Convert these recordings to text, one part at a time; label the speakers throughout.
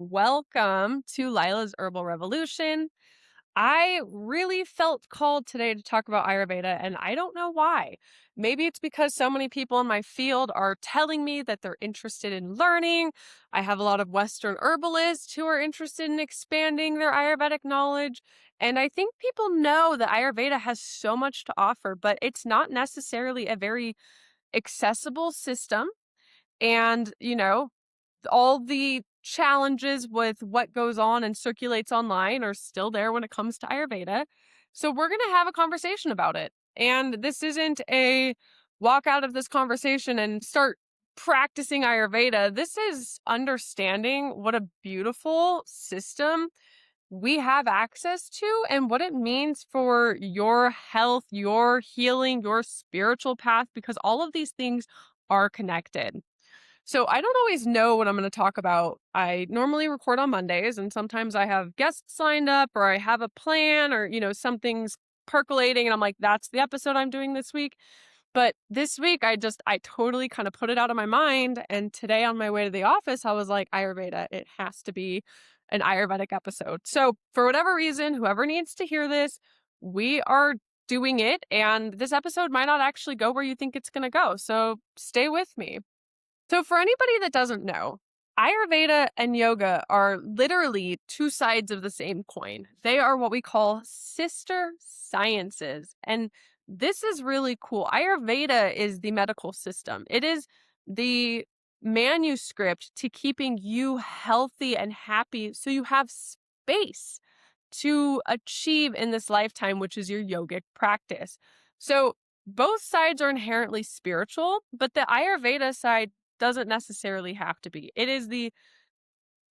Speaker 1: Welcome to Lila's Herbal Revolution. I really felt called today to talk about Ayurveda, and I don't know why. Maybe it's because so many people in my field are telling me that they're interested in learning. I have a lot of Western herbalists who are interested in expanding their Ayurvedic knowledge. And I think people know that Ayurveda has so much to offer, but it's not necessarily a very accessible system. And, all the challenges with what goes on and circulates online are still there when it comes to Ayurveda. So we're going to have a conversation about it. And this isn't a walk out of this conversation and start practicing Ayurveda. This is understanding what a beautiful system we have access to and what it means for your health, your healing, your spiritual path, because all of these things are connected. So I don't always know what I'm going to talk about. I normally record on Mondays, and sometimes I have guests lined up or I have a plan or, something's percolating and I'm like, that's the episode I'm doing this week. But this week I totally kind of put it out of my mind. And today on my way to the office, I was like, Ayurveda, it has to be an Ayurvedic episode. So for whatever reason, whoever needs to hear this, we are doing it. And this episode might not actually go where you think it's going to go. So stay with me. So, for anybody that doesn't know, Ayurveda and yoga are literally two sides of the same coin. They are what we call sister sciences. And this is really cool. Ayurveda is the medical system, it is the manuscript to keeping you healthy and happy so you have space to achieve in this lifetime, which is your yogic practice. So, both sides are inherently spiritual, but the Ayurveda side doesn't necessarily have to be. It is the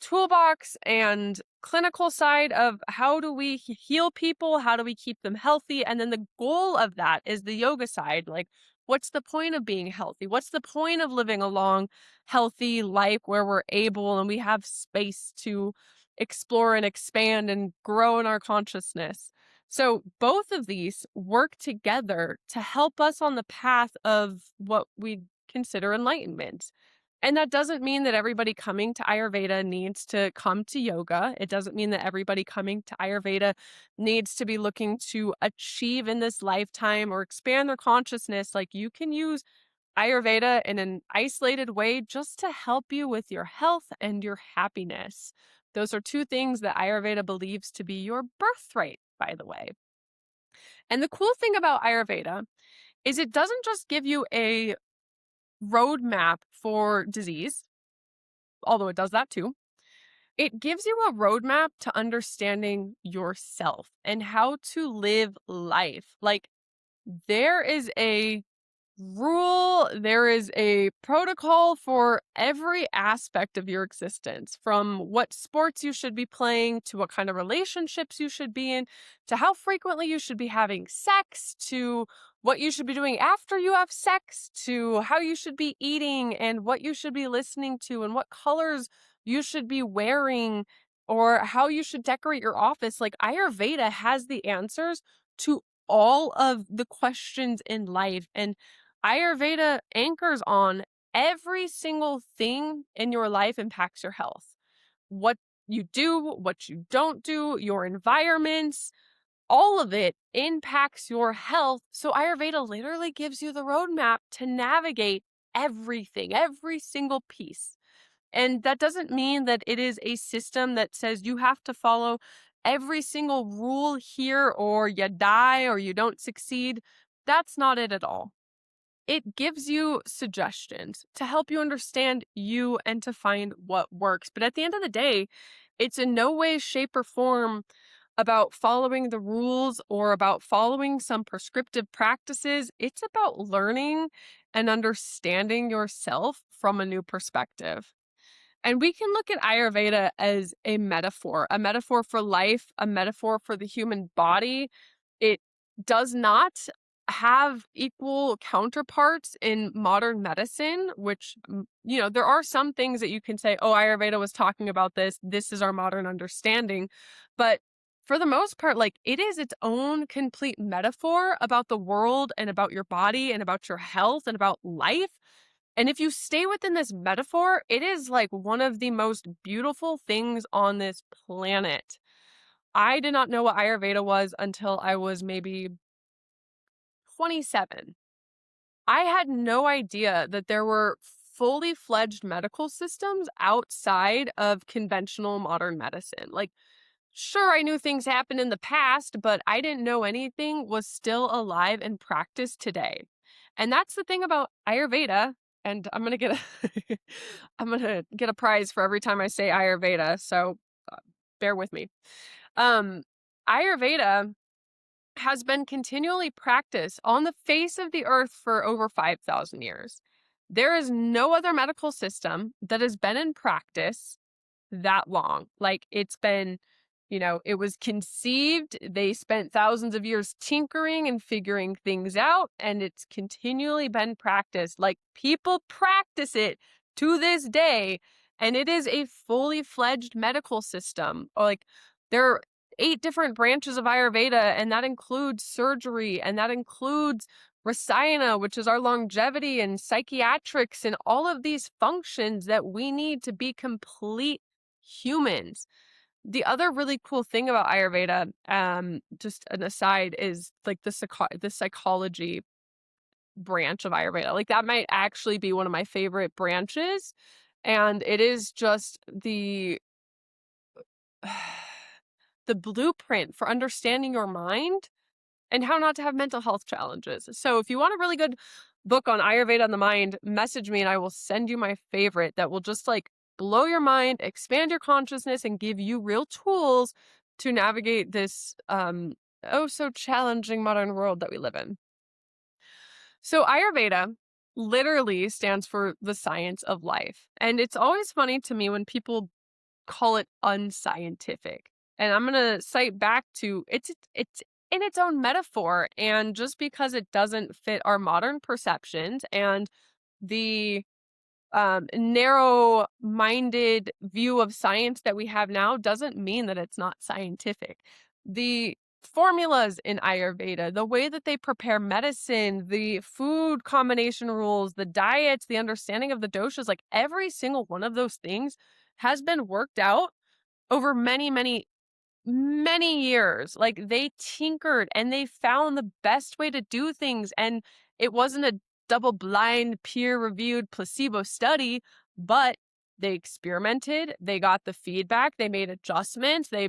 Speaker 1: toolbox and clinical side of how do we heal people? How do we keep them healthy? And then the goal of that is the yoga side. Like, what's the point of being healthy? What's the point of living a long, healthy life where we're able and we have space to explore and expand and grow in our consciousness? So both of these work together to help us on the path of what we consider enlightenment. And that doesn't mean that everybody coming to Ayurveda needs to come to yoga. It doesn't mean that everybody coming to Ayurveda needs to be looking to achieve in this lifetime or expand their consciousness. Like, you can use Ayurveda in an isolated way just to help you with your health and your happiness. Those are two things that Ayurveda believes to be your birthright, by the way. And the cool thing about Ayurveda is it doesn't just give you a roadmap for disease, although it does that too. It gives you a roadmap to understanding yourself and how to live life. Like, there is a rule, there is a protocol for every aspect of your existence, from what sports you should be playing to what kind of relationships you should be in, to how frequently you should be having sex, to what you should be doing after you have sex, to how you should be eating and what you should be listening to and what colors you should be wearing or how you should decorate your office. Like, Ayurveda has the answers to all of the questions in life. And Ayurveda anchors on every single thing in your life impacts your health. What you do, what you don't do, your environments, all of it impacts your health. So Ayurveda literally gives you the roadmap to navigate everything, every single piece. And that doesn't mean that it is a system that says you have to follow every single rule here or you die or you don't succeed. That's not it at all. It gives you suggestions to help you understand you and to find what works. But at the end of the day, it's in no way, shape, or form about following the rules or about following some prescriptive practices. It's about learning and understanding yourself from a new perspective. And we can look at Ayurveda as a metaphor for life, a metaphor for the human body. It does not have equal counterparts in modern medicine, which, there are some things that you can say, oh, Ayurveda was talking about this. This is our modern understanding. But for the most part, like, it is its own complete metaphor about the world and about your body and about your health and about life. And if you stay within this metaphor, it is like one of the most beautiful things on this planet. I did not know what Ayurveda was until I was maybe 27. I had no idea that there were fully fledged medical systems outside of conventional modern medicine. Like, sure, I knew things happened in the past, but I didn't know anything was still alive and practiced today. And that's the thing about Ayurveda. And I'm gonna get a I'm gonna get a prize for every time I say Ayurveda. So uh, bear with me. Um, Ayurveda has been continually practiced on the face of the earth for over 5,000 years. There is no other medical system that has been in practice that long. Like, it's been, it was conceived, they spent thousands of years tinkering and figuring things out, and it's continually been practiced. Like, people practice it to this day, and it is a fully fledged medical system. Or like, there are 8 different branches of Ayurveda, and that includes surgery, and that includes Rasayana, which is our longevity, and psychiatrics, and all of these functions that we need to be complete humans. The other really cool thing about Ayurveda, just an aside, is like the psychology branch of Ayurveda. Like, that might actually be one of my favorite branches, and it is just the blueprint for understanding your mind and how not to have mental health challenges. So if you want a really good book on Ayurveda and the mind, message me and I will send you my favorite that will just like blow your mind, expand your consciousness, and give you real tools to navigate this oh so challenging modern world that we live in. So Ayurveda literally stands for the science of life. And it's always funny to me when people call it unscientific. And I'm going to cite back to it's in its own metaphor, and just because it doesn't fit our modern perceptions and the narrow-minded view of science that we have now doesn't mean that it's not scientific. The formulas in Ayurveda, the way that they prepare medicine, the food combination rules, the diets, the understanding of the doshas, like every single one of those things has been worked out over many, many, many years. Like, they tinkered and they found the best way to do things. And it wasn't a double-blind, peer-reviewed placebo study, but they experimented, they got the feedback, they made adjustments, they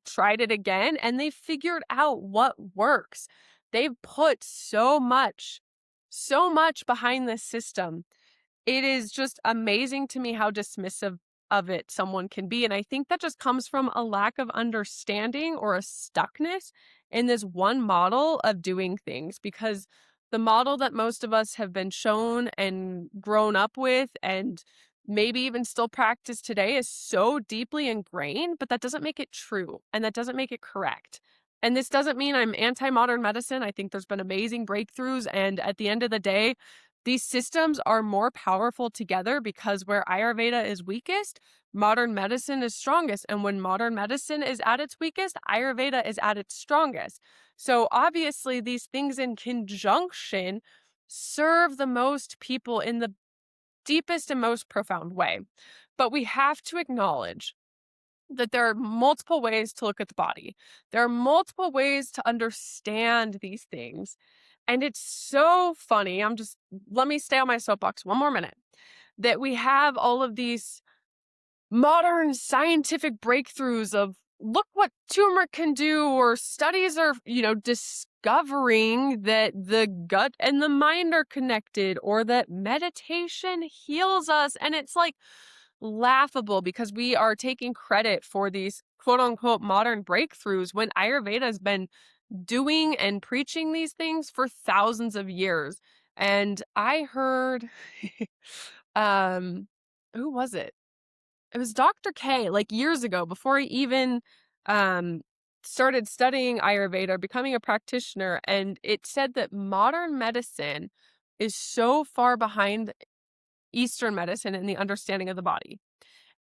Speaker 1: tried it again, and they figured out what works. They've put so much behind this system. It is just amazing to me how dismissive of it someone can be. And I think that just comes from a lack of understanding or a stuckness in this one model of doing things, because the model that most of us have been shown and grown up with and maybe even still practice today is so deeply ingrained, but that doesn't make it true and that doesn't make it correct. And this doesn't mean I'm anti-modern medicine. I think there's been amazing breakthroughs. And at the end of the day, these systems are more powerful together, because where Ayurveda is weakest, modern medicine is strongest. And when modern medicine is at its weakest, Ayurveda is at its strongest. So obviously, these things in conjunction serve the most people in the deepest and most profound way. But we have to acknowledge that there are multiple ways to look at the body. There are multiple ways to understand these things. And it's so funny. Let me stay on my soapbox one more minute. That we have all of these modern scientific breakthroughs of look what turmeric can do, or studies are, discovering that the gut and the mind are connected, or that meditation heals us. And it's like laughable, because we are taking credit for these quote unquote modern breakthroughs when Ayurveda has been doing and preaching these things for thousands of years. And I heard, who was it? It was Dr. K, like years ago, before he even started studying Ayurveda, becoming a practitioner. And it said that modern medicine is so far behind Eastern medicine in the understanding of the body.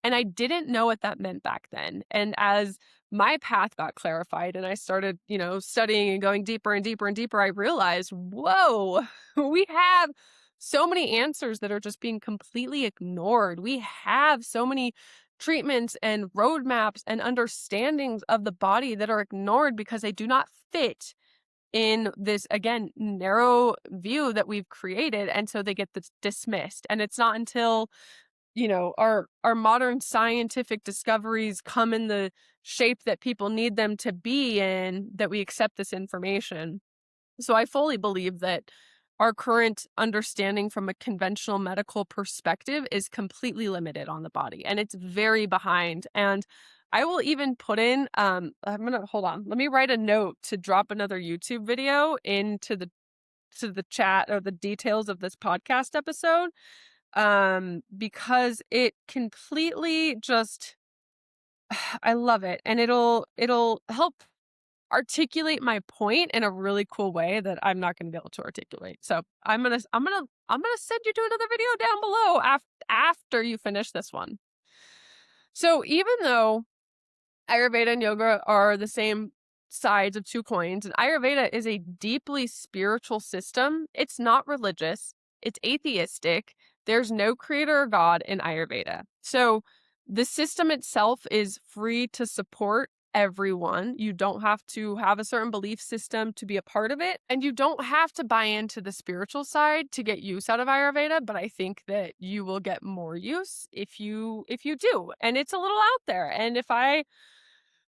Speaker 1: And I didn't know what that meant back then. And as my path got clarified and I started, studying and going deeper and deeper and deeper, I realized, whoa, we have so many answers that are just being completely ignored. We have so many treatments and roadmaps and understandings of the body that are ignored because they do not fit in this, again, narrow view that we've created. And so they get dismissed. And it's not until, our modern scientific discoveries come in the shape that people need them to be in that we accept this information. So I fully believe that our current understanding from a conventional medical perspective is completely limited on the body, and it's very behind. And I will even put in, hold on. Let me write a note to drop another YouTube video into the chat or the details of this podcast episode. Because it completely just, I love it. And it'll help articulate my point in a really cool way that I'm not going to be able to articulate. So I'm gonna send you to another video down below after you finish this one. So even though Ayurveda and yoga are the same sides of two coins, and Ayurveda is a deeply spiritual system, it's not religious, it's atheistic. There's no creator or God in Ayurveda. So the system itself is free to support everyone. You don't have to have a certain belief system to be a part of it, and you don't have to buy into the spiritual side to get use out of Ayurveda, but I think that you will get more use if you do. And it's a little out there. And if I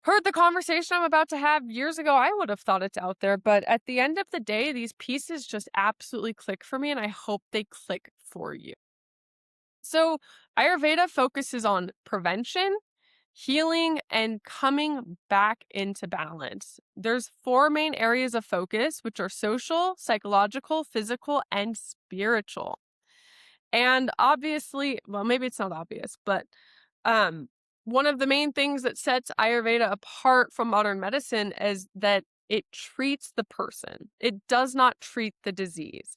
Speaker 1: heard the conversation I'm about to have years ago, I would have thought it's out there. But at the end of the day, these pieces just absolutely click for me, and I hope they click for you. So Ayurveda focuses on prevention, healing, and coming back into balance. There's 4 main areas of focus, which are social, psychological, physical, and spiritual. And obviously, well, maybe it's not obvious, but one of the main things that sets Ayurveda apart from modern medicine is that it treats the person. It does not treat the disease.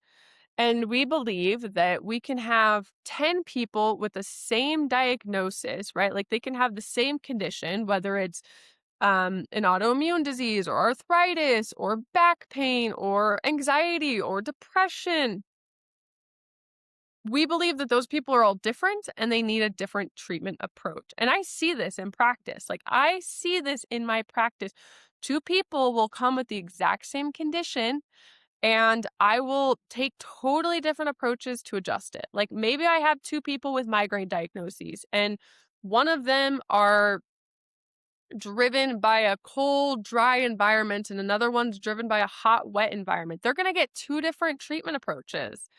Speaker 1: And we believe that we can have 10 people with the same diagnosis, right? Like they can have the same condition, whether it's an autoimmune disease or arthritis or back pain or anxiety or depression. We believe that those people are all different and they need a different treatment approach. And I see this in practice. Like I see this in my practice. 2 people will come with the exact same condition, and I will take totally different approaches to adjust it. Like maybe I have 2 people with migraine diagnoses, and one of them are driven by a cold, dry environment, and another one's driven by a hot, wet environment. They're going to get 2 different treatment approaches.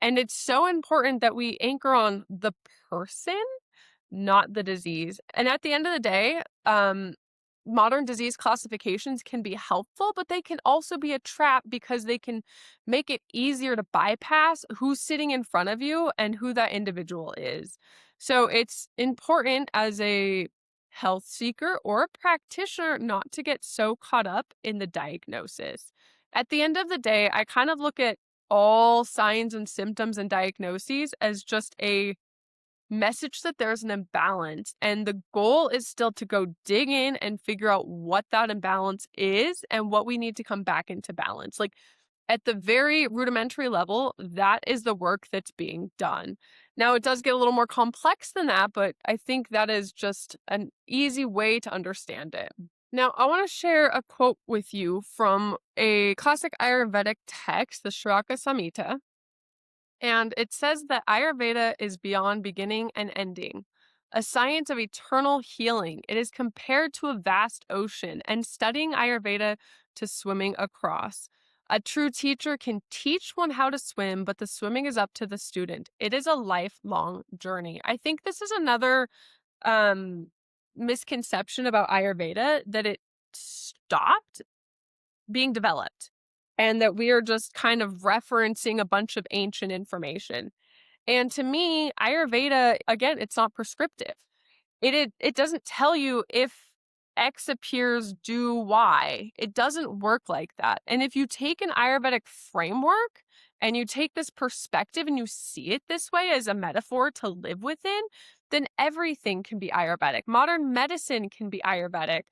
Speaker 1: And it's so important that we anchor on the person, not the disease. And at the end of the day, modern disease classifications can be helpful, but they can also be a trap because they can make it easier to bypass who's sitting in front of you and who that individual is. So it's important as a health seeker or a practitioner not to get so caught up in the diagnosis. At the end of the day, I kind of look at all signs and symptoms and diagnoses as just a message that there's an imbalance, and the goal is still to go dig in and figure out what that imbalance is and what we need to come back into balance. Like at the very rudimentary level, that is the work that's being done. Now it does get a little more complex than that, but I think that is just an easy way to understand it. Now, I want to share a quote with you from a classic Ayurvedic text, the Shraka Samhita. And it says that Ayurveda is beyond beginning and ending, a science of eternal healing. It is compared to a vast ocean, and studying Ayurveda to swimming across. A true teacher can teach one how to swim, but the swimming is up to the student. It is a lifelong journey. I think this is another misconception about Ayurveda, that it stopped being developed and that we are just kind of referencing a bunch of ancient information. And to me, Ayurveda, again, it's not prescriptive. It doesn't tell you if X appears, do Y. It doesn't work like that. And if you take an Ayurvedic framework and you take this perspective and you see it this way as a metaphor to live within, then everything can be Ayurvedic. Modern medicine can be Ayurvedic.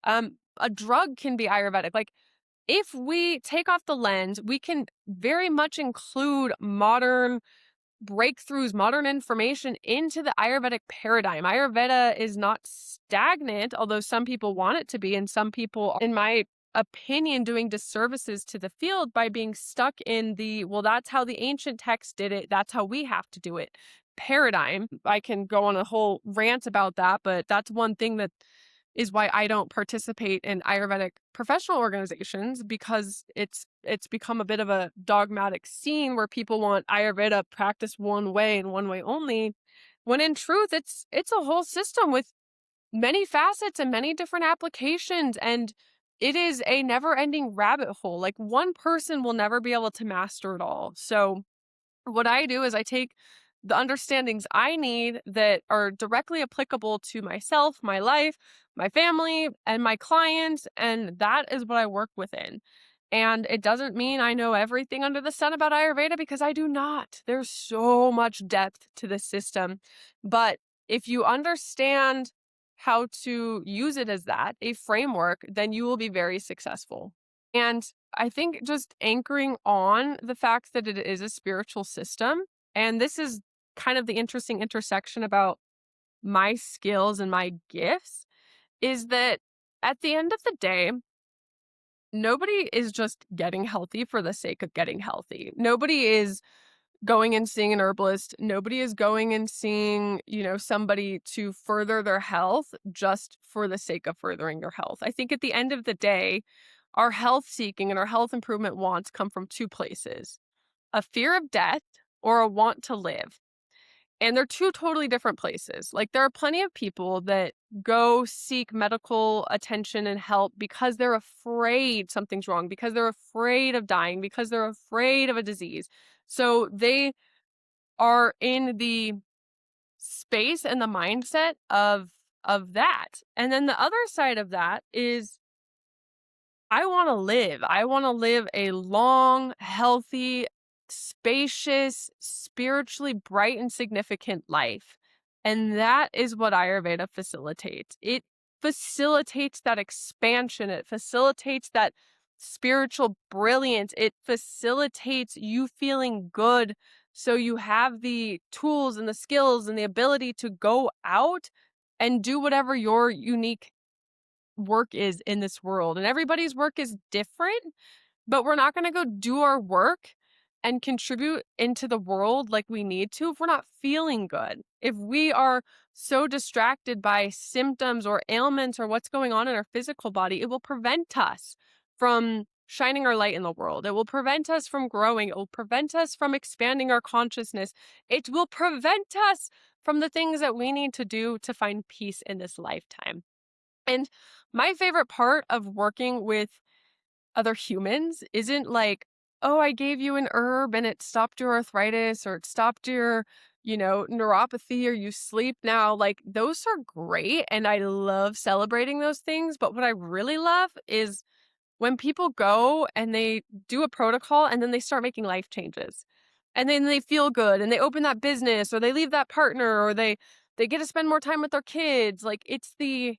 Speaker 1: A drug can be Ayurvedic. Like if we take off the lens, we can very much include modern breakthroughs, modern information into the Ayurvedic paradigm. Ayurveda is not stagnant, although some people want it to be, and some people, in my opinion, doing disservices to the field by being stuck in the, well, that's how the ancient texts did it, that's how we have to do it paradigm. I can go on a whole rant about that, but that's one thing that is why I don't participate in Ayurvedic professional organizations, because it's become a bit of a dogmatic scene where people want Ayurveda practiced one way and one way only, when in truth it's a whole system with many facets and many different applications, and it is a never-ending rabbit hole. Like, one person will never be able to master it all. So what I do is I take the understandings I need that are directly applicable to myself, my life, my family, and my clients, and that is what I work within. And it doesn't mean I know everything under the sun about Ayurveda, because I do not. There's so much depth to the system. But if you understand how to use it as that, a framework, then you will be very successful. And I think just anchoring on the fact that it is a spiritual system, and this is kind of the interesting intersection about my skills and my gifts, is that at the end of the day, nobody is just getting healthy for the sake of getting healthy. Nobody is going and seeing an herbalist. Nobody is going and seeing, somebody to further their health just for the sake of furthering their health. I think at the end of the day, our health seeking and our health improvement wants come from two places: a fear of death or a want to live. And they're two totally different places. Like, there are plenty of people that go seek medical attention and help because they're afraid something's wrong, because they're afraid of dying, because they're afraid of a disease. So they are in the space and the mindset of that. And then the other side of that is, I want to live. I want to live a long, healthy, spacious, spiritually bright and significant life. And that is what Ayurveda facilitates. It facilitates that expansion. It facilitates that spiritual brilliance. It facilitates you feeling good, so you have the tools and the skills and the ability to go out and do whatever your unique work is in this world. And everybody's work is different, but we're not going to go do our work and contribute into the world like we need to if we're not feeling good. If we are so distracted by symptoms or ailments or what's going on in our physical body, it will prevent us from shining our light in the world. It will prevent us from growing. It will prevent us from expanding our consciousness. It will prevent us from the things that we need to do to find peace in this lifetime. And my favorite part of working with other humans isn't like, oh, I gave you an herb and it stopped your arthritis, or it stopped your, neuropathy, or you sleep now. Like, those are great. And I love celebrating those things. But what I really love is when people go and they do a protocol and then they start making life changes. And then they feel good and they open that business, or they leave that partner, or they get to spend more time with their kids. Like, it's the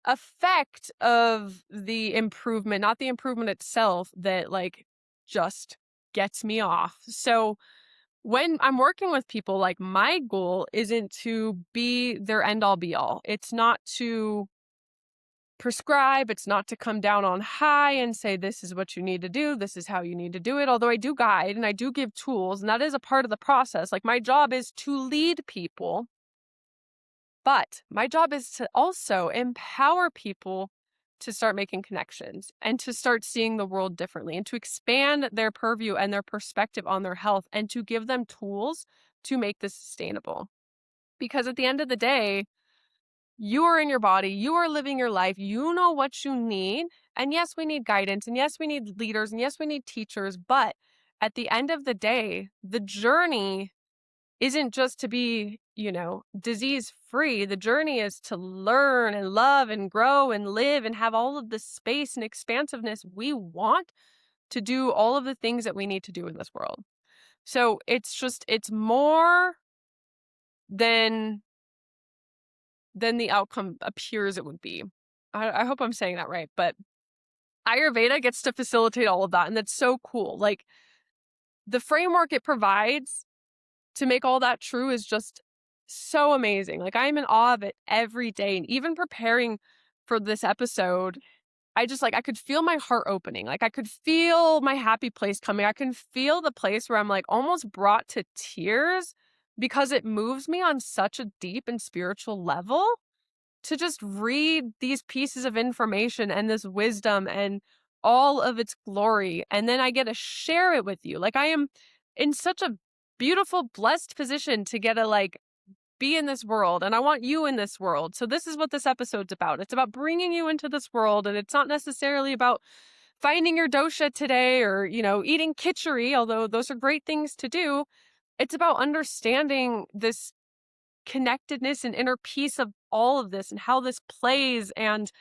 Speaker 1: effect of the improvement, not the improvement itself, that like just gets me off. So when I'm working with people, like, my goal isn't to be their end all be all. It's not to prescribe, it's not to come down on high and say, this is what you need to do, this is how you need to do it. Although I do guide and I do give tools, and that is a part of the process. Like, my job is to lead people, but my job is to also empower people to start making connections and to start seeing the world differently, and to expand their purview and their perspective on their health, and to give them tools to make this sustainable. Because at the end of the day, you are in your body, you are living your life, you know what you need. And yes, we need guidance, and yes, we need leaders, and yes, we need teachers. But at the end of the day, the journey isn't just to be, disease free. The journey is to learn and love and grow and live and have all of the space and expansiveness we want to do all of the things that we need to do in this world. So it's more than the outcome appears it would be. I hope I'm saying that right, but Ayurveda gets to facilitate all of that, and that's so cool. Like, the framework it provides to make all that true is just so amazing. Like, I am in awe of it every day. And even preparing for this episode, I could feel my heart opening. Like, I could feel my happy place coming. I can feel the place where I'm like almost brought to tears because it moves me on such a deep and spiritual level to just read these pieces of information and this wisdom and all of its glory. And then I get to share it with you. Like, I am in such a beautiful, blessed position to get to be in this world, and I want you in this world. So this is what this episode's about. It's about bringing you into this world, and it's not necessarily about finding your dosha today or, eating khichdi, although those are great things to do. It's about understanding this connectedness and inner peace of all of this and how this plays and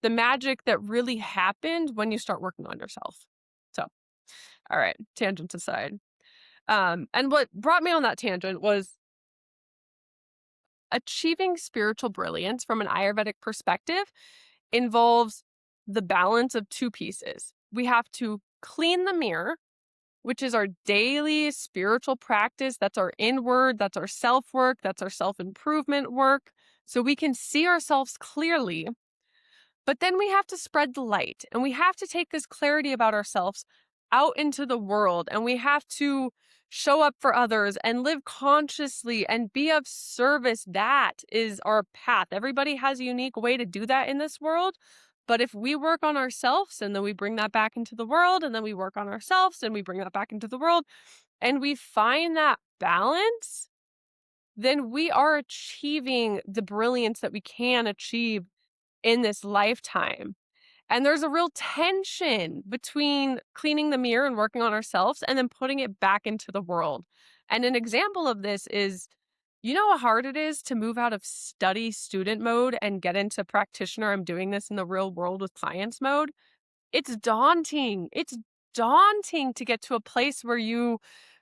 Speaker 1: the magic that really happened when you start working on yourself. So, all right, tangents aside. And what brought me on that tangent was achieving spiritual brilliance from an Ayurvedic perspective involves the balance of two pieces. We have to clean the mirror, which is our daily spiritual practice. That's our inward, that's our self work, that's our self improvement work. So we can see ourselves clearly. But then we have to spread the light, and we have to take this clarity about ourselves out into the world, and we have to show up for others and live consciously and be of service. That is our path. Everybody has a unique way to do that in this world. But if we work on ourselves and then we bring that back into the world, and then we work on ourselves and we bring that back into the world, and we find that balance, then we are achieving the brilliance that we can achieve in this lifetime. And there's a real tension between cleaning the mirror and working on ourselves and then putting it back into the world. And an example of this is, how hard it is to move out of study student mode and get into practitioner, I'm doing this in the real world with clients mode? It's daunting. It's daunting to get to a place where you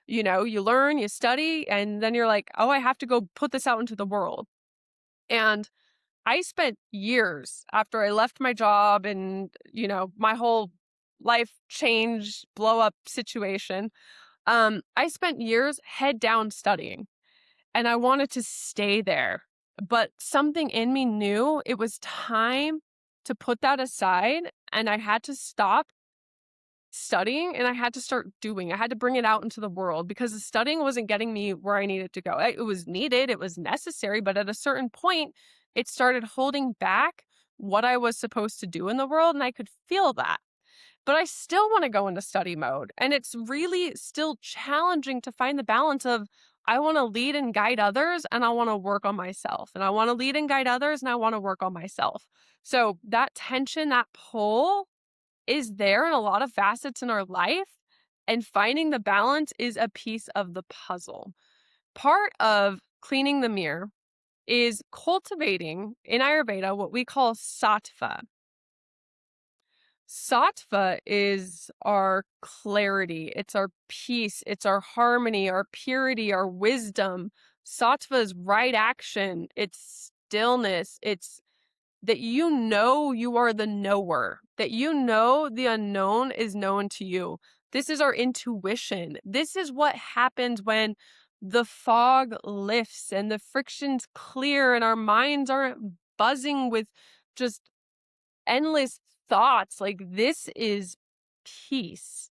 Speaker 1: learn, you study, and then you're like, oh, I have to go put this out into the world. And I spent years after I left my job and, my whole life change, blow up situation. I spent years head down studying, and I wanted to stay there. But something in me knew it was time to put that aside, and I had to stop studying and I had to start doing. I had to bring it out into the world because the studying wasn't getting me where I needed to go. It was needed, it was necessary, but at a certain point, it started holding back what I was supposed to do in the world, and I could feel that. But I still want to go into study mode, and it's really still challenging to find the balance of I want to lead and guide others, and I want to work on myself, and I want to lead and guide others, and I want to work on myself. So that tension, that pull is there in a lot of facets in our life, and finding the balance is a piece of the puzzle. Part of cleaning the mirror is cultivating in Ayurveda what we call sattva. Sattva is our clarity, it's our peace, it's our harmony, our purity, our wisdom. Sattva is right action, it's stillness, it's that you are the knower, that the unknown is known to you. This is our intuition. This is what happens when the fog lifts and the friction's clear and our minds aren't buzzing with just endless thoughts. Like, this is peace.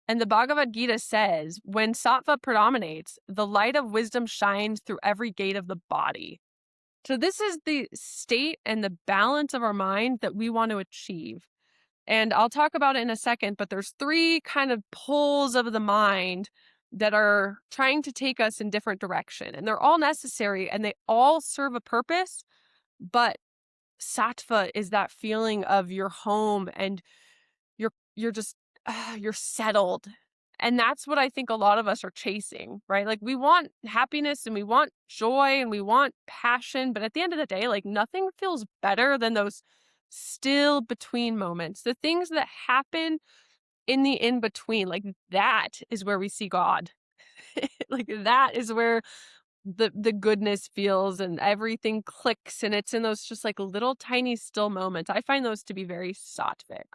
Speaker 1: And the Bhagavad Gita says, when sattva predominates, the light of wisdom shines through every gate of the body. So this is the state and the balance of our mind that we want to achieve. And I'll talk about it in a second, but there's three kind of pulls of the mind that are trying to take us in different direction. And they're all necessary and they all serve a purpose. But sattva is that feeling of you're home and you're just you're settled. And that's what I think a lot of us are chasing, right? Like, we want happiness and we want joy and we want passion, but at the end of the day, like, nothing feels better than those still between moments, the things that happen in the in between. Like, that is where we see God. Like, that is where the goodness feels and everything clicks, and it's in those just like little tiny still moments. I find those to be very sattvic.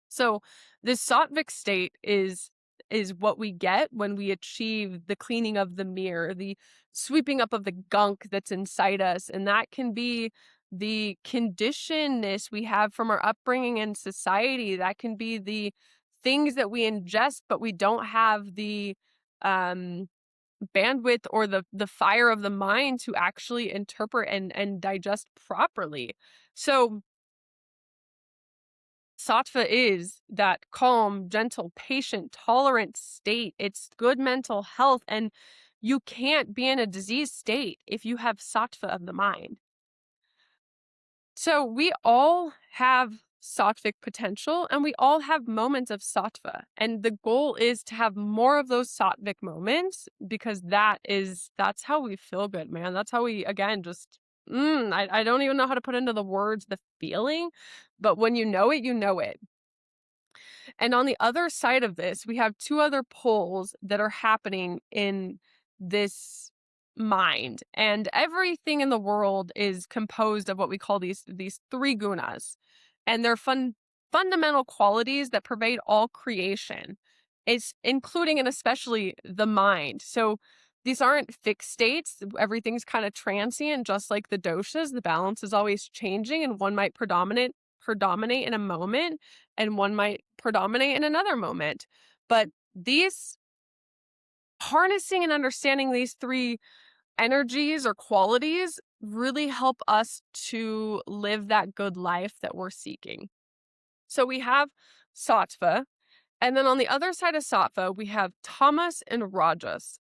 Speaker 1: So this sattvic state is what we get when we achieve the cleaning of the mirror, the sweeping up of the gunk that's inside us. And that can be the conditionedness we have from our upbringing in society. That can be the things that we ingest, but we don't have the um bandwidth or the fire of the mind to actually interpret and digest properly. So sattva is that calm, gentle, patient, tolerant state. It's good mental health. And you can't be in a diseased state if you have sattva of the mind. So we all have sattvic potential and we all have moments of sattva. And the goal is to have more of those sattvic moments because that's how we feel good, man. That's how we, again, just, I don't even know how to put into the words the feeling, but when you know it, you know it. And on the other side of this, we have two other poles that are happening in this mind. And everything in the world is composed of what we call these three gunas. And they're fundamental qualities that pervade all creation. It's including and especially the mind. So these aren't fixed states. Everything's kind of transient, just like the doshas. The balance is always changing, and one might predominate in a moment and one might predominate in another moment. But these harnessing and understanding these three energies or qualities really help us to live that good life that we're seeking. So we have sattva, and then on the other side of sattva, we have tamas and rajas.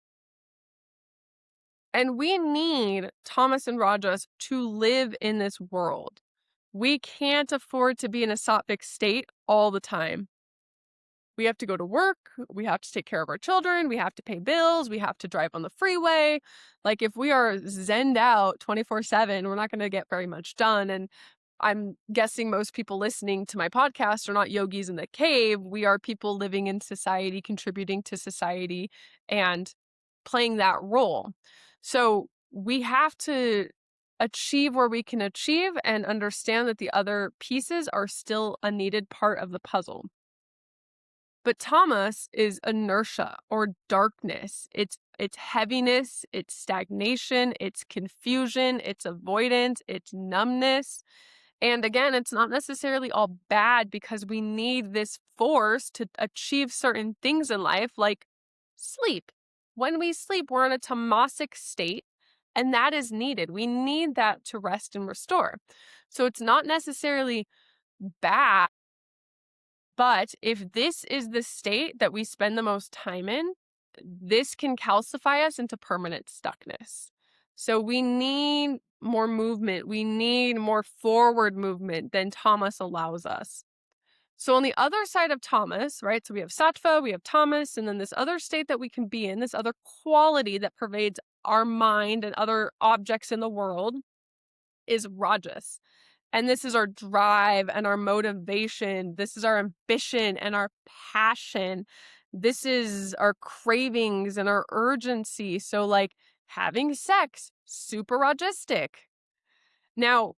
Speaker 1: And we need tamas and rajas to live in this world. We can't afford to be in a sattvic state all the time. We have to go to work. We have to take care of our children. We have to pay bills. We have to drive on the freeway. Like if we are zenned out 24/7, we're not going to get very much done. And I'm guessing most people listening to my podcast are not yogis in the cave. We are people living in society, contributing to society, and playing that role. So we have to achieve where we can achieve and understand that the other pieces are still a needed part of the puzzle. But tamas is inertia or darkness. It's heaviness, it's stagnation, it's confusion, it's avoidance, it's numbness. And again, it's not necessarily all bad because we need this force to achieve certain things in life, like sleep. When we sleep, we're in a tamasic state, and that is needed. We need that to rest and restore. So it's not necessarily bad, but if this is the state that we spend the most time in, this can calcify us into permanent stuckness. So we need more movement. We need more forward movement than tamas allows us. So on the other side of tamas, right? So we have sattva, we have tamas, and then this other state that we can be in, this other quality that pervades our mind and other objects in the world is rajas. And this is our drive and our motivation. This is our ambition and our passion. This is our cravings and our urgency. So, like having sex, super ragistic. Now,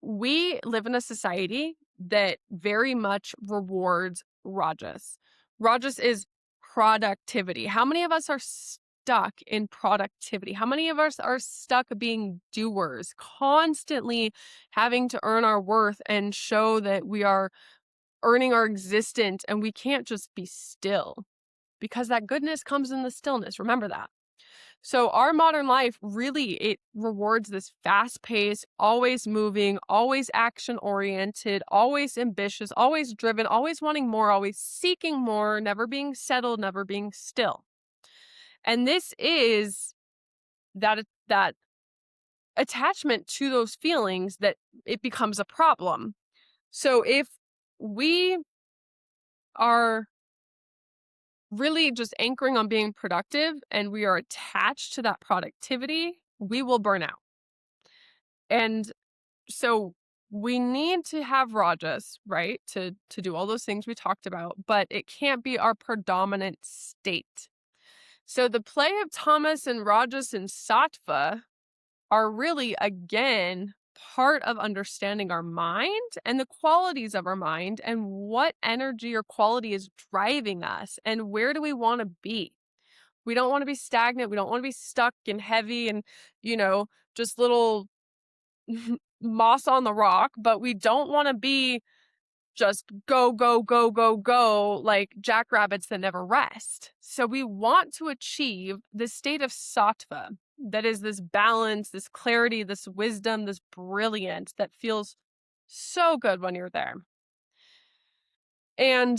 Speaker 1: we live in a society that very much rewards rajas. Rajas is productivity. How many of us are stuck in productivity? How many of us are stuck being doers, constantly having to earn our worth and show that we are earning our existence, and we can't just be still because that goodness comes in the stillness. Remember that. So our modern life really, it rewards this fast pace, always moving, always action oriented, always ambitious, always driven, always wanting more, always seeking more, never being settled, never being still. And this is that attachment to those feelings that it becomes a problem. So if we are really just anchoring on being productive and we are attached to that productivity, we will burn out. And so we need to have rajas, right? To do all those things we talked about, but it can't be our predominant state. So the play of tamas and rajas and sattva are really, again, part of understanding our mind and the qualities of our mind and what energy or quality is driving us and where do we want to be. We don't want to be stagnant. We don't want to be stuck and heavy and, you know, just little moss on the rock, but we don't want to be just go, go, go, go, go, like jackrabbits that never rest. So we want to achieve this state of sattva that is this balance, this clarity, this wisdom, this brilliance that feels so good when you're there. And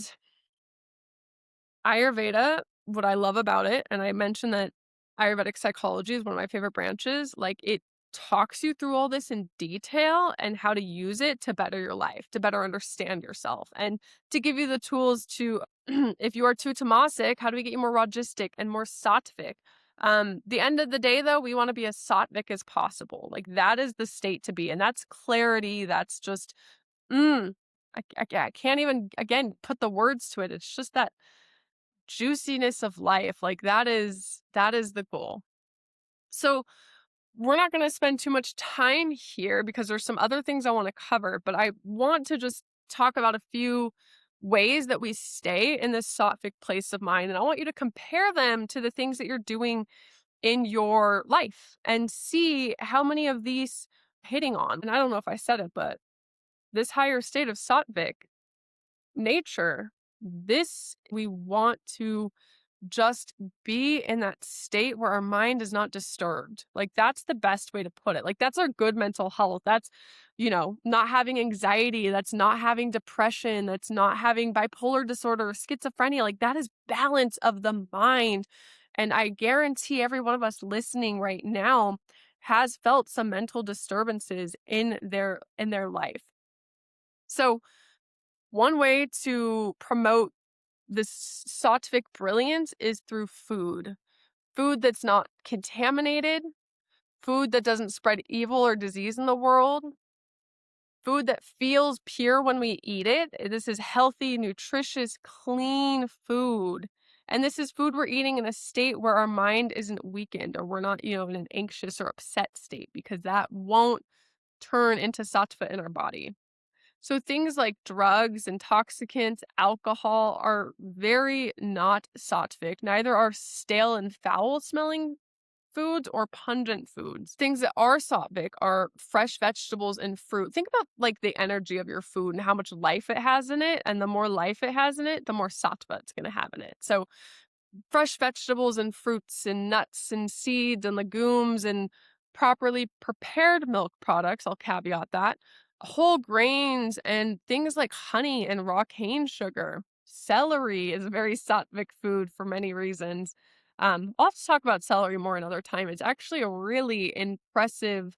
Speaker 1: Ayurveda, what I love about it, and I mentioned that Ayurvedic psychology is one of my favorite branches, like it talks you through all this in detail and how to use it to better your life, to better understand yourself, and to give you the tools to, if you are too tamasic, how do we get you more ragistic and more sattvic? The end of the day, though, we want to be as sattvic as possible. Like that is the state to be. And that's clarity. That's just, I can't even, again, put the words to it. It's just that juiciness of life. Like that is the goal. So we're not going to spend too much time here because there's some other things I want to cover, but I want to just talk about a few ways that we stay in this sattvic place of mind. And I want you to compare them to the things that you're doing in your life and see how many of these hitting on. And I don't know if I said it, but this higher state of sattvic nature, this we want to just be in that state where our mind is not disturbed. Like that's the best way to put it. Like that's our good mental health. That's, not having anxiety. That's not having depression. That's not having bipolar disorder or schizophrenia. Like that is balance of the mind. And I guarantee every one of us listening right now has felt some mental disturbances in their life. So one way to promote this sattvic brilliance is through food. Food that's not contaminated, food that doesn't spread evil or disease in the world, food that feels pure when we eat it. This is healthy, nutritious, clean food. And this is food we're eating in a state where our mind isn't weakened or we're not, in an anxious or upset state, because that won't turn into sattva in our body. So things like drugs, intoxicants, alcohol are very not sattvic. Neither are stale and foul smelling foods or pungent foods. Things that are sattvic are fresh vegetables and fruit. Think about like the energy of your food and how much life it has in it. And the more life it has in it, the more sattva it's going to have in it. So fresh vegetables and fruits and nuts and seeds and legumes and properly prepared milk products, I'll caveat that, whole grains and things like honey and raw cane sugar. Celery is a very sattvic food for many reasons. I'll have to talk about celery more another time. It's actually a really impressive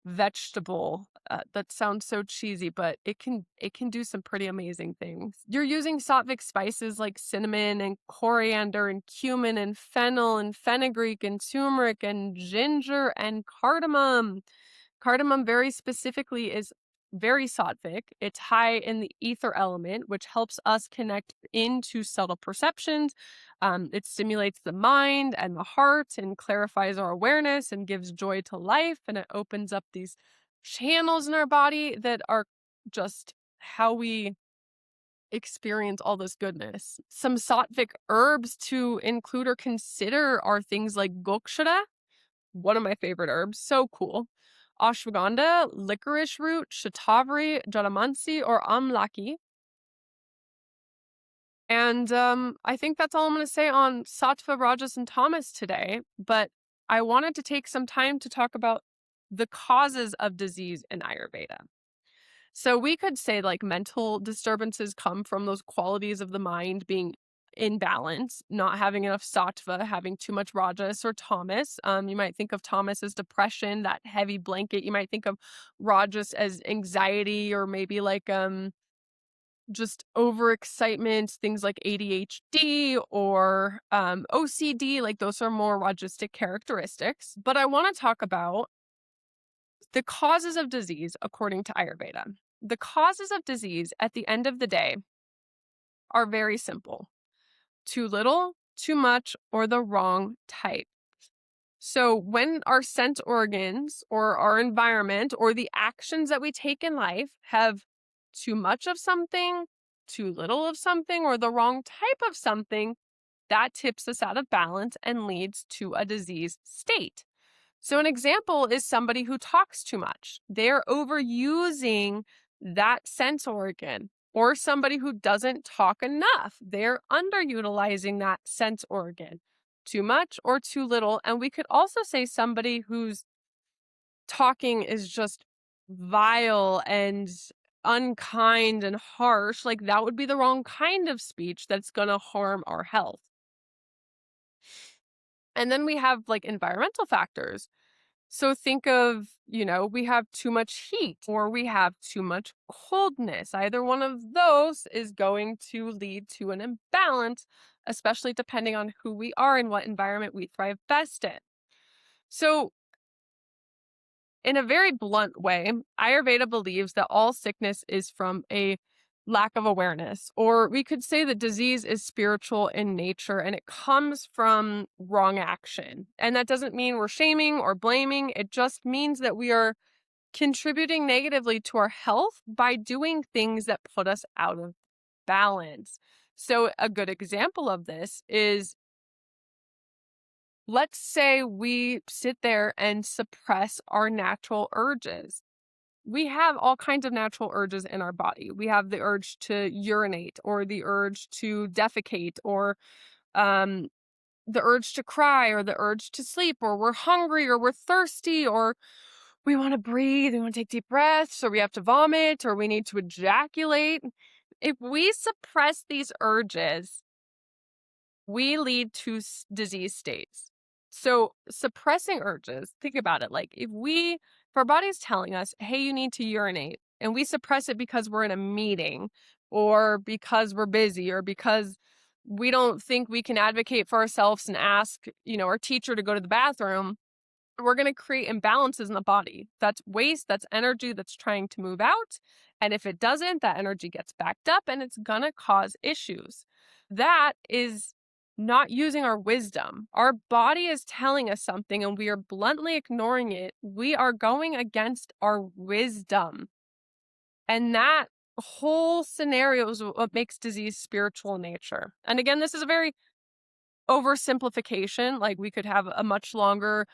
Speaker 1: vegetable. That sounds so cheesy, but it can do some pretty amazing things. You're using sattvic spices like cinnamon and coriander and cumin and fennel and fenugreek and turmeric and ginger and cardamom. Cardamom very specifically is very sattvic. It's high in the ether element, which helps us connect into subtle perceptions. It stimulates the mind and the heart and clarifies our awareness and gives joy to life. And it opens up these channels in our body that are just how we experience all this goodness. Some sattvic herbs to include or consider are things like gokshara, one of my favorite herbs, so cool. Ashwagandha, licorice root, shatavari, jalamansi, or amlaki. And I think that's all I'm going to say on sattva, rajas, and tamas today. But I wanted to take some time to talk about the causes of disease in Ayurveda. So we could say like mental disturbances come from those qualities of the mind being in balance, not having enough sattva, having too much rajas or tamas. You might think of tamas as depression, that heavy blanket. You might think of rajas as anxiety or maybe like just overexcitement, things like ADHD or OCD. Like those are more rajastic characteristics. But I want to talk about the causes of disease according to Ayurveda. The causes of disease at the end of the day are very simple. Too little, too much, or the wrong type. So, when our sense organs or our environment or the actions that we take in life have too much of something, too little of something, or the wrong type of something, that tips us out of balance and leads to a diseased state. So, an example is somebody who talks too much. They're overusing that sense organ. Or somebody who doesn't talk enough. They're underutilizing that sense organ too much or too little. And we could also say somebody whose talking is just vile and unkind and harsh, like that would be the wrong kind of speech that's going to harm our health. And then we have like environmental factors. So think of, we have too much heat or we have too much coldness. Either one of those is going to lead to an imbalance, especially depending on who we are and what environment we thrive best in. So, in a very blunt way, Ayurveda believes that all sickness is from a lack of awareness, or we could say that disease is spiritual in nature and it comes from wrong action. And that doesn't mean we're shaming or blaming, it just means that we are contributing negatively to our health by doing things that put us out of balance. So, a good example of this is, let's say we sit there and suppress our natural urges. We have all kinds of natural urges in our body. We have the urge to urinate or the urge to defecate or um, the urge to cry or the urge to sleep, or we're hungry or we're thirsty or we want to breathe, we want to take deep breaths, or we have to vomit or we need to ejaculate. If we suppress these urges, we lead to disease states. So suppressing urges, think about it. Like if our body's telling us, hey, you need to urinate, and we suppress it because we're in a meeting or because we're busy or because we don't think we can advocate for ourselves and ask, our teacher to go to the bathroom, we're going to create imbalances in the body. That's waste, that's energy that's trying to move out. And if it doesn't, that energy gets backed up and it's going to cause issues. That is not using our wisdom. Our body is telling us something and we are bluntly ignoring it. We are going against our wisdom. And that whole scenario is what makes disease spiritual in nature. And again, this is a very oversimplification. Like we could have a much longer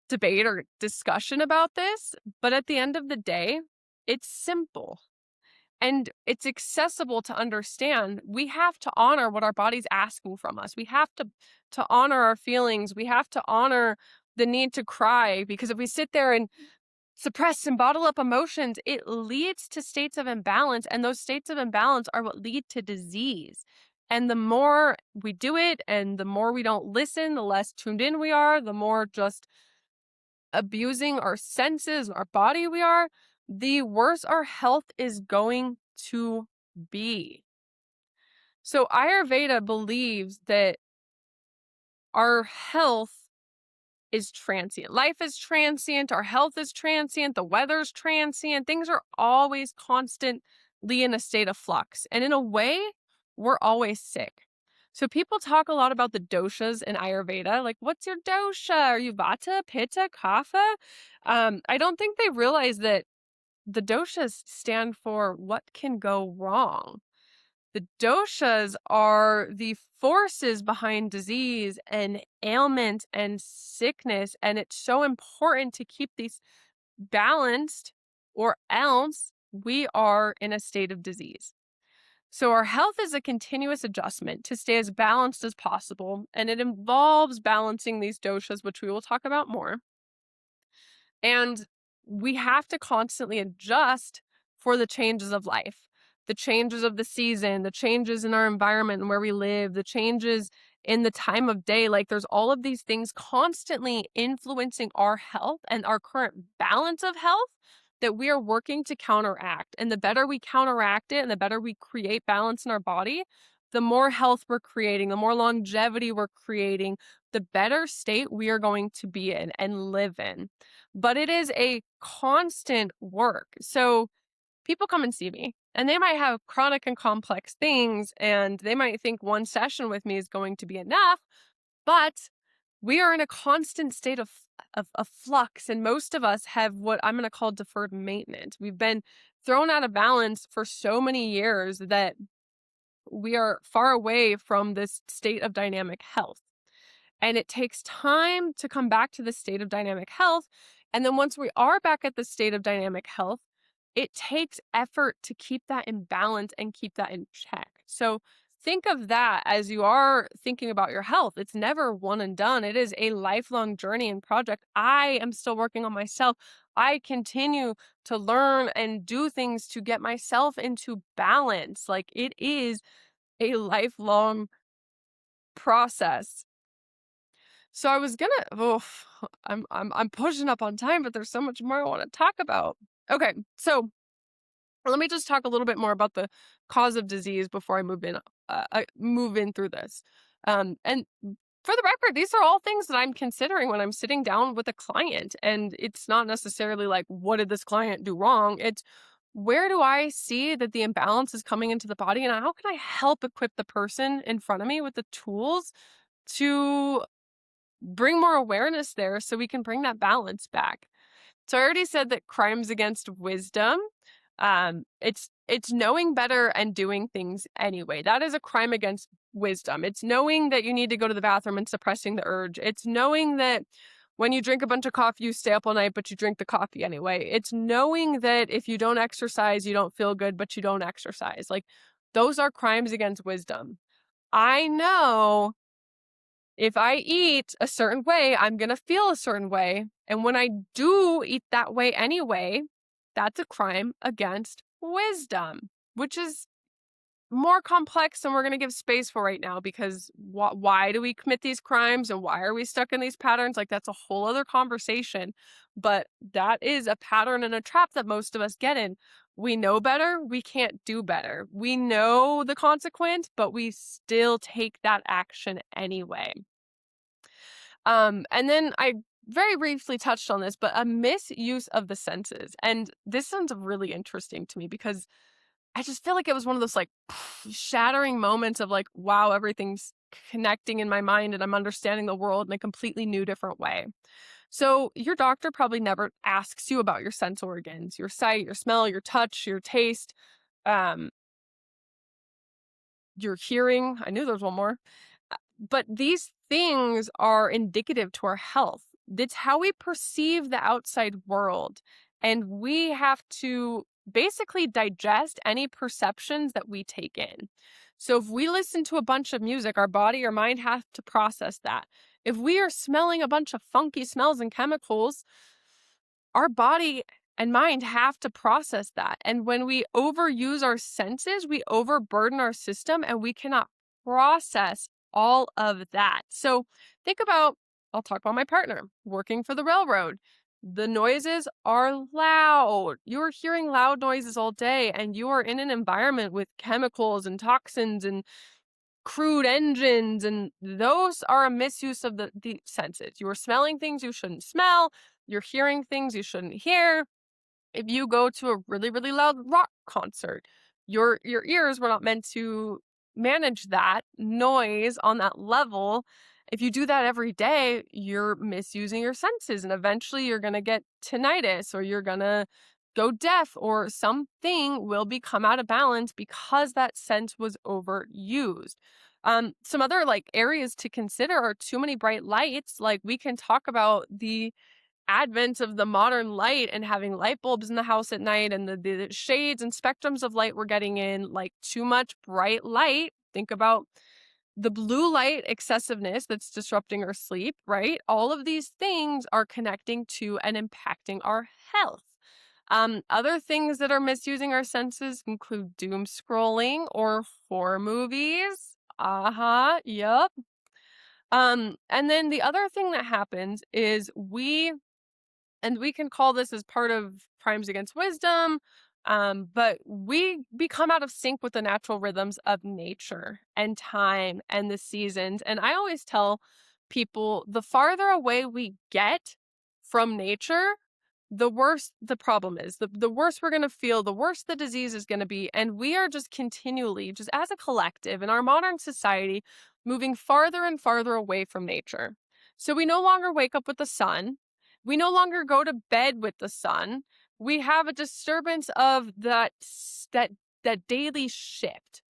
Speaker 1: debate or discussion about this, but at the end of the day, it's simple and it's accessible to understand. We have to honor what our body's asking from us. We have to honor our feelings. We have to honor the need to cry, because if we sit there and suppress and bottle up emotions, it leads to states of imbalance, and those states of imbalance are what lead to disease. And the more we do it and the more we don't listen, the less tuned in we are, the more just abusing our senses, our body we are, the worse our health is going to be. So Ayurveda believes that our health is transient. Life is transient. Our health is transient. The weather's transient. Things are always constantly in a state of flux. And in a way, we're always sick. So people talk a lot about the doshas in Ayurveda. Like, what's your dosha? Are you vata, pitta, kapha? I don't think they realize that the doshas stand for what can go wrong. The doshas are the forces behind disease and ailment and sickness. And it's so important to keep these balanced, or else we are in a state of disease. So our health is a continuous adjustment to stay as balanced as possible, and it involves balancing these doshas, which we will talk about more. And we have to constantly adjust for the changes of life, the changes of the season, the changes in our environment and where we live, the changes in the time of day. Like there's all of these things constantly influencing our health and our current balance of health that we are working to counteract. And the better we counteract it and the better we create balance in our body, the more health we're creating, the more longevity we're creating, the better state we are going to be in and live in. But it is a constant work. So people come and see me and they might have chronic and complex things and they might think one session with me is going to be enough, but we are in a constant state of flux, and most of us have what I'm going to call deferred maintenance. We've been thrown out of balance for so many years that we are far away from this state of dynamic health. And it takes time to come back to the state of dynamic health. And then once we are back at the state of dynamic health, it takes effort to keep that in balance and keep that in check. So think of that as you are thinking about your health. It's never one and done. It is a lifelong journey and project. I am still working on myself. I continue to learn and do things to get myself into balance. Like, it is a lifelong process. So I was gonna, I'm pushing up on time, but there's so much more I want to talk about. Okay, so let me just talk a little bit more about the cause of disease before I move in through this. And for the record, these are all things that I'm considering when I'm sitting down with a client, and it's not necessarily like, what did this client do wrong? It's, where do I see that the imbalance is coming into the body, and how can I help equip the person in front of me with the tools to bring more awareness there so we can bring that balance back. So I already said that crimes against wisdom, it's knowing better and doing things anyway. That is a crime against wisdom. It's knowing that you need to go to the bathroom and suppressing the urge. It's knowing that when you drink a bunch of coffee, you stay up all night, but you drink the coffee anyway. It's knowing that if you don't exercise, you don't feel good, but you don't exercise. Like, those are crimes against wisdom. I know if I eat a certain way, I'm going to feel a certain way. And when I do eat that way anyway, that's a crime against wisdom, which is more complex than we're going to give space for right now, because why do we commit these crimes and why are we stuck in these patterns? Like, that's a whole other conversation. But that is a pattern and a trap that most of us get in. We know better, we can't do better. We know the consequence, but we still take that action anyway. And then I very briefly touched on this, but a misuse of the senses. And this sounds really interesting to me because I just feel like it was one of those like shattering moments of like, wow, everything's connecting in my mind and I'm understanding the world in a completely new, different way. So your doctor probably never asks you about your sense organs, your sight, your smell, your touch, your taste, um, your hearing. I knew there was one more. But these things are indicative to our health. It's how we perceive the outside world. And we have to basically digest any perceptions that we take in. So if we listen to a bunch of music, our body or mind have to process that. If we are smelling a bunch of funky smells and chemicals, our body and mind have to process that. And when we overuse our senses, we overburden our system and we cannot process all of that. So think about, I'll talk about my partner working for the railroad. The noises are loud. You're hearing loud noises all day, and you are in an environment with chemicals and toxins and crude engines, and those are a misuse of the senses. You are smelling things you shouldn't smell. You're hearing things you shouldn't hear. If you go to a really, really loud rock concert, your ears were not meant to manage that noise on that level. If you do that every day, you're misusing your senses, and eventually you're going to get tinnitus, or you're going to go deaf, or something will become out of balance because that sense was overused. Some other like areas to consider are too many bright lights. Like, we can talk about the advent of the modern light and having light bulbs in the house at night, and the shades and spectrums of light we're getting in, like too much bright light. Think about the blue light excessiveness that's disrupting our sleep, right? All of these things are connecting to and impacting our health. Other things that are misusing our senses include doom scrolling or horror movies. Yep. And then the other thing that happens is and we can call this as part of crimes against wisdom, but we become out of sync with the natural rhythms of nature and time and the seasons. And I always tell people, the farther away we get from nature, the worse the problem is. The worse we're going to feel, the worse the disease is going to be. And we are just continually, just as a collective in our modern society, moving farther and farther away from nature. So we no longer wake up with the sun. We no longer go to bed with the sun. We have a disturbance of that daily shift.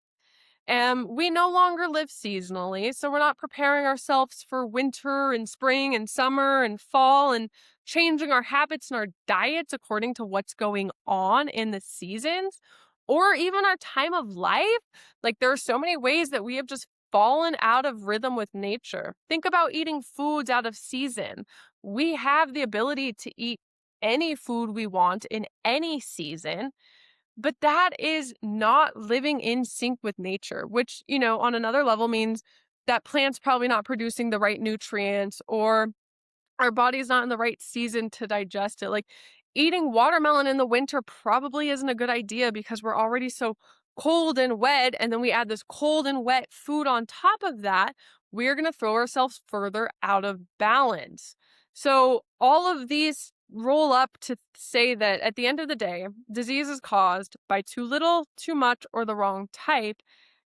Speaker 1: And we no longer live seasonally, so we're not preparing ourselves for winter and spring and summer and fall and changing our habits and our diets according to what's going on in the seasons or even our time of life. Like, there are so many ways that we have just fallen out of rhythm with nature. Think about eating foods out of season. We have the ability to eat any food we want in any season. But that is not living in sync with nature, which, on another level means that plant's probably not producing the right nutrients or our body's not in the right season to digest it. Like, eating watermelon in the winter probably isn't a good idea because we're already so cold and wet. And then we add this cold and wet food on top of that. We're going to throw ourselves further out of balance. So, all of these roll up to say that at the end of the day, disease is caused by too little, too much, or the wrong type.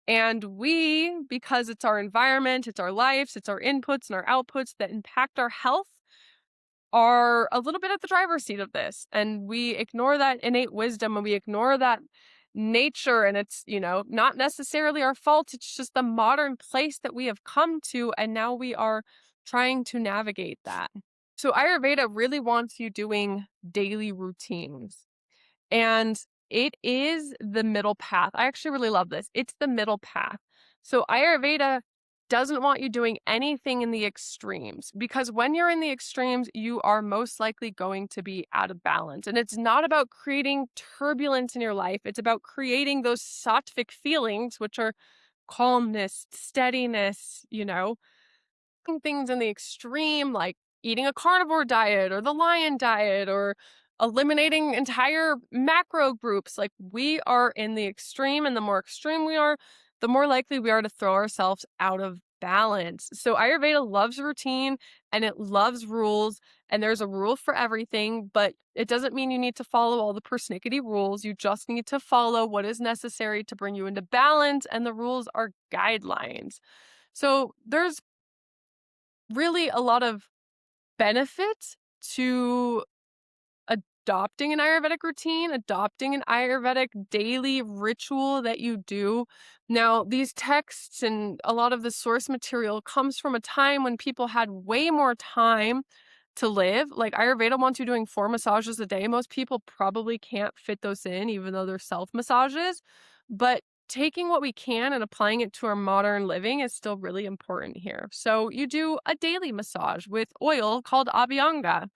Speaker 1: And we, because it's our environment, it's our lives, it's our inputs and our outputs that impact our health, are a little bit at the driver's seat of this. And we ignore that innate wisdom and we ignore that nature. And it's, not necessarily our fault. It's just the modern place that we have come to. And now we are trying to navigate that. So Ayurveda really wants you doing daily routines. And it is the middle path. I actually really love this. It's the middle path. So Ayurveda doesn't want you doing anything in the extremes because when you're in the extremes, you are most likely going to be out of balance. And it's not about creating turbulence in your life. It's about creating those sattvic feelings, which are calmness, steadiness, things in the extreme, like eating a carnivore diet or the lion diet or eliminating entire macro groups. Like, we are in the extreme, and the more extreme we are, the more likely we are to throw ourselves out of balance. So Ayurveda loves routine and it loves rules, and there's a rule for everything, but it doesn't mean you need to follow all the persnickety rules. You just need to follow what is necessary to bring you into balance, and the rules are guidelines. So there's really a lot of benefit to adopting an Ayurvedic routine, adopting an Ayurvedic daily ritual that you do. Now, these texts and a lot of the source material comes from a time when people had way more time to live. Like, Ayurveda wants you doing 4 massages a day. Most people probably can't fit those in, even though they're self massages. But taking what we can and applying it to our modern living is still really important here. So you do a daily massage with oil called abhyanga.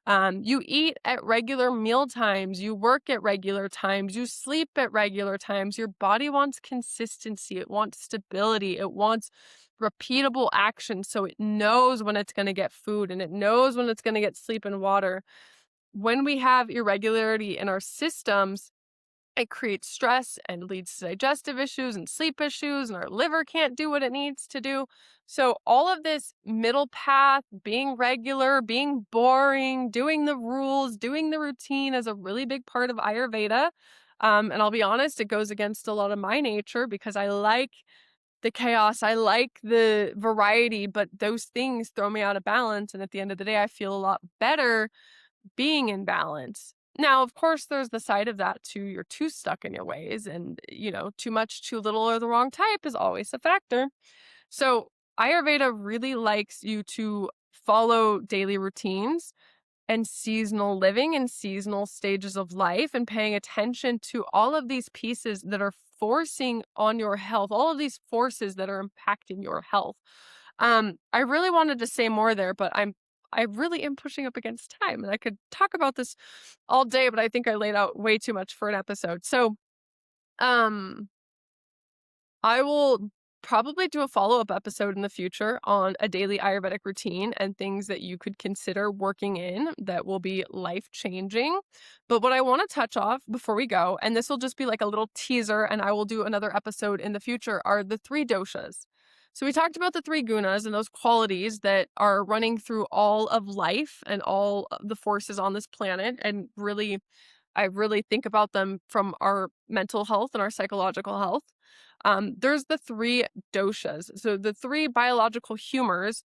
Speaker 1: You eat at regular meal times, you work at regular times, you sleep at regular times. Your body wants consistency, it wants stability, it wants repeatable action so it knows when it's going to get food and it knows when it's going to get sleep and water. When we have irregularity in our systems, it creates stress and leads to digestive issues and sleep issues, and our liver can't do what it needs to do. So all of this middle path, being regular, being boring, doing the rules, doing the routine is a really big part of Ayurveda. And I'll be honest, it goes against a lot of my nature because I like the chaos, I like the variety, but those things throw me out of balance. And at the end of the day, I feel a lot better being in balance. Now, of course, there's the side of that too. You're too stuck in your ways, and, too much, too little, or the wrong type is always a factor. So Ayurveda really likes you to follow daily routines and seasonal living and seasonal stages of life and paying attention to all of these pieces that are forcing on your health, all of these forces that are impacting your health. I really wanted to say more there, but I really am pushing up against time, and I could talk about this all day, but I think I laid out way too much for an episode. So, um, I will probably do a follow-up episode in the future on a daily Ayurvedic routine and things that you could consider working in that will be life-changing. But what I want to touch off before we go, and this will just be like a little teaser, and I will do another episode in the future, are the 3 doshas. So we talked about the 3 gunas and those qualities that are running through all of life and all of the forces on this planet, and really I really think about them from our mental health and our psychological health. There's the 3 doshas. So the 3 biological humors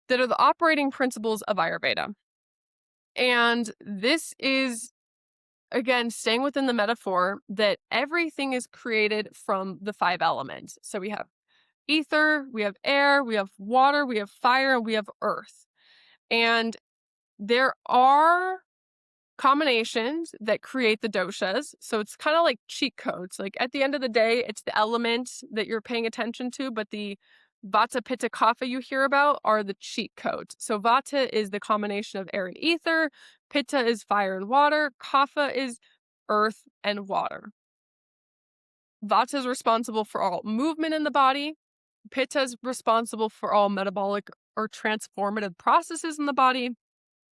Speaker 1: that are the operating principles of Ayurveda. And this is, again, staying within the metaphor that everything is created from the 5 elements. So we have ether, we have air, we have water, we have fire, and we have earth. And there are combinations that create the doshas. So it's kind of like cheat codes. Like at the end of the day, it's the elements that you're paying attention to, but the vata, pitta, kapha you hear about are the cheat codes. So vata is the combination of air and ether, pitta is fire and water, kapha is earth and water. Vata is responsible for all movement in the body. Pitta is responsible for all metabolic or transformative processes in the body.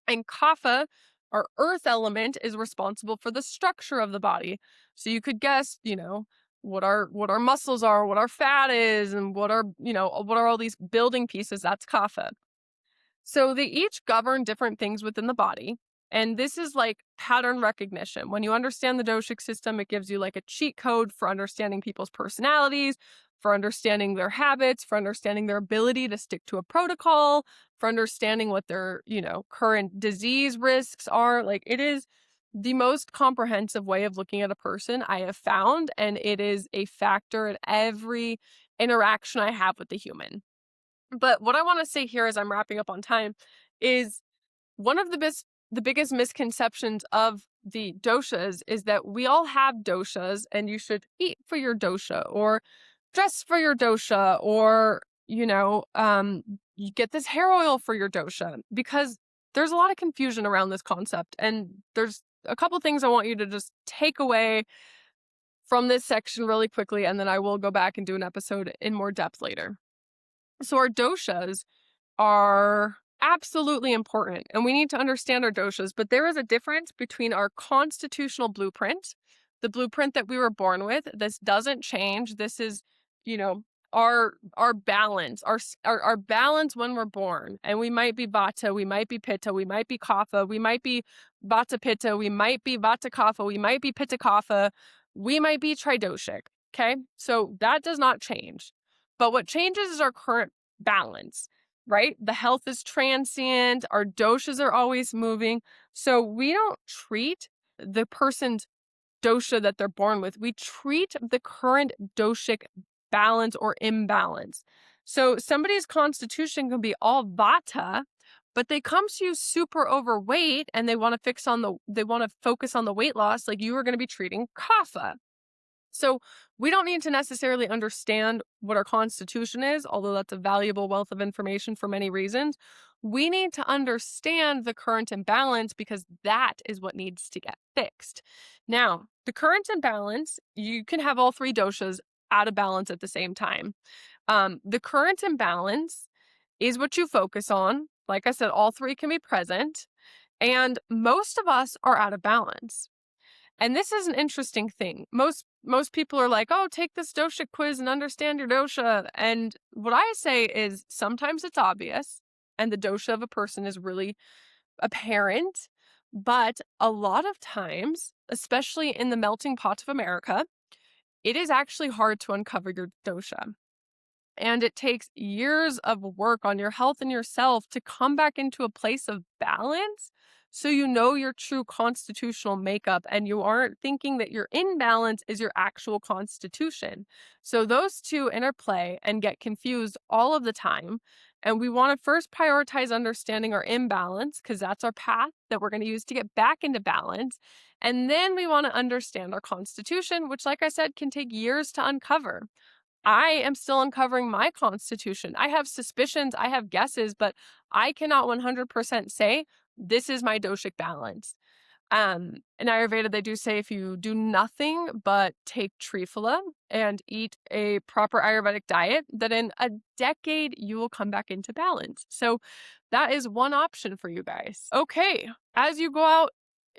Speaker 1: And kapha, our earth element, is responsible for the structure of the body. So you could guess, what our muscles are, what our fat is, and what are all these building pieces. That's kapha. So they each govern different things within the body. And this is like pattern recognition. When you understand the doshic system, it gives you like a cheat code for understanding people's personalities, for understanding their habits, for understanding their ability to stick to a protocol, for understanding what their, current disease risks are. Like, it is the most comprehensive way of looking at a person I have found, and it is a factor in every interaction I have with the human. But what I want to say here as I'm wrapping up on time is one of the biggest misconceptions of the doshas is that we all have doshas and you should eat for your dosha or dress for your dosha or, you get this hair oil for your dosha, because there's a lot of confusion around this concept. And there's a couple things I want you to just take away from this section really quickly, and then I will go back and do an episode in more depth later. So our doshas are absolutely important, and we need to understand our doshas, but there is a difference between our constitutional blueprint, the blueprint that we were born with. This doesn't change. This is, our balance, our balance when we're born. And we might be vata, we might be pitta, we might be kapha, we might be vata pitta, we might be vata kapha, we might be pitta kapha, we might be tridoshic. Okay? So that does not change. But what changes is our current balance, right? The health is transient, our doshas are always moving. So we don't treat the person's dosha that they're born with. We treat the current doshic balance or imbalance. So somebody's constitution can be all vata, but they come to you super overweight and they want to focus on the weight loss, like you are going to be treating kapha. So we don't need to necessarily understand what our constitution is, although that's a valuable wealth of information for many reasons. We need to understand the current imbalance because that is what needs to get fixed. Now, the current imbalance, you can have all 3 doshas out of balance at the same time. The current imbalance is what you focus on. Like I said, all 3 can be present, and most of us are out of balance. And this is an interesting thing. Most people are like, oh, take this dosha quiz and understand your dosha. And what I say is sometimes it's obvious and the dosha of a person is really apparent. But a lot of times, especially in the melting pot of America, it is actually hard to uncover your dosha. And it takes years of work on your health and yourself to come back into a place of balance, so you know your true constitutional makeup and you aren't thinking that your imbalance is your actual constitution. So those two interplay and get confused all of the time. And we want to first prioritize understanding our imbalance, because that's our path that we're going to use to get back into balance. And then we want to understand our constitution, which, like I said, can take years to uncover. I am still uncovering my constitution. I have suspicions, I have guesses, but I cannot 100% say this is my doshic balance. In Ayurveda, they do say if you do nothing but take triphala and eat a proper Ayurvedic diet, that in a decade you will come back into balance. So that is one option for you guys. Okay, as you go out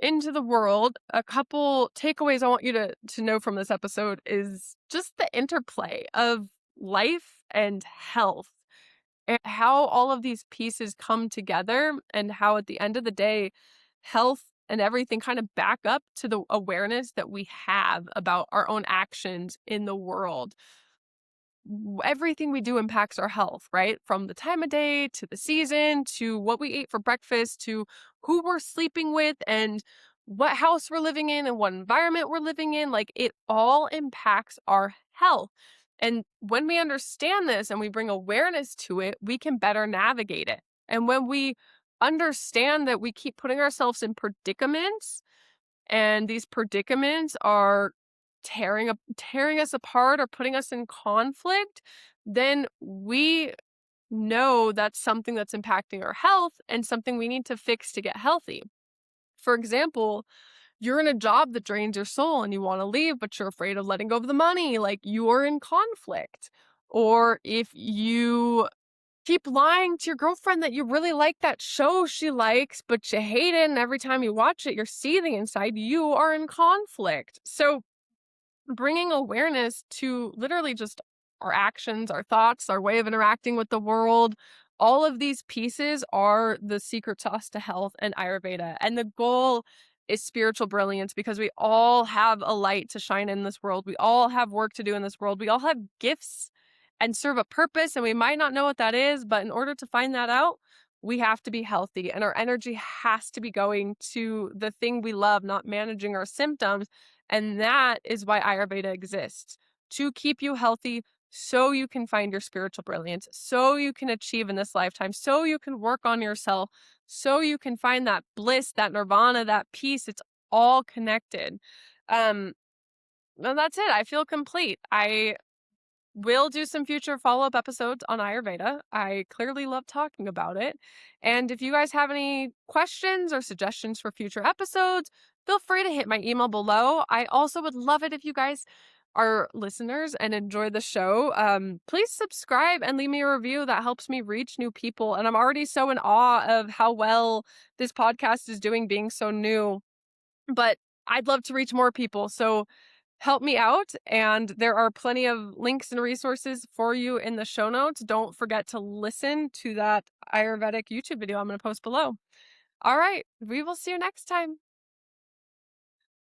Speaker 1: into the world, a couple takeaways I want you to know from this episode is just the interplay of life and health, and how all of these pieces come together, and how at the end of the day, health and everything kind of back up to the awareness that we have about our own actions in the world. everything we do impacts our health, right? From the time of day to the season to what we ate for breakfast to who we're sleeping with and what house we're living in and what environment we're living in. Like it all impacts our health. And when we understand this and we bring awareness to it, we can better navigate it. And when we understand that we keep putting ourselves in predicaments and these predicaments are tearing us apart or putting us in conflict, then we know that's something that's impacting our health and something we need to fix to get healthy. For example, you're in a job that drains your soul and you want to leave, but you're afraid of letting go of the money, like you are in conflict. Or if you keep lying to your girlfriend that you really like that show she likes, but you hate it, and every time you watch it, you're seething inside, you are in conflict. So bringing awareness to literally just our actions, our thoughts, our way of interacting with the world. All of these pieces are the secret sauce to health and Ayurveda. And the goal is spiritual brilliance because we all have a light to shine in this world. We all have work to do in this world. We all have gifts and serve a purpose, and we might not know what that is, but in order to find that out, we have to be healthy and our energy has to be going to the thing we love, not managing our symptoms. And that is why Ayurveda exists, to keep you healthy so you can find your spiritual brilliance, so you can achieve in this lifetime, so you can work on yourself, so you can find that bliss, that nirvana, that peace. It's all connected. Um, and that's it. I feel complete. I will do some future follow-up episodes on Ayurveda. I clearly love talking about it. And if you guys have any questions or suggestions for future episodes, feel free to hit my email below. I also would love it if you guys are listeners and enjoy the show. Please subscribe and leave me a review. That helps me reach new people. And I'm already so in awe of how well this podcast is doing being so new. But I'd love to reach more people. So help me out. And there are plenty of links and resources for you in the show notes. Don't forget to listen to that Ayurvedic YouTube video I'm going to post below. All right. We will see you next time.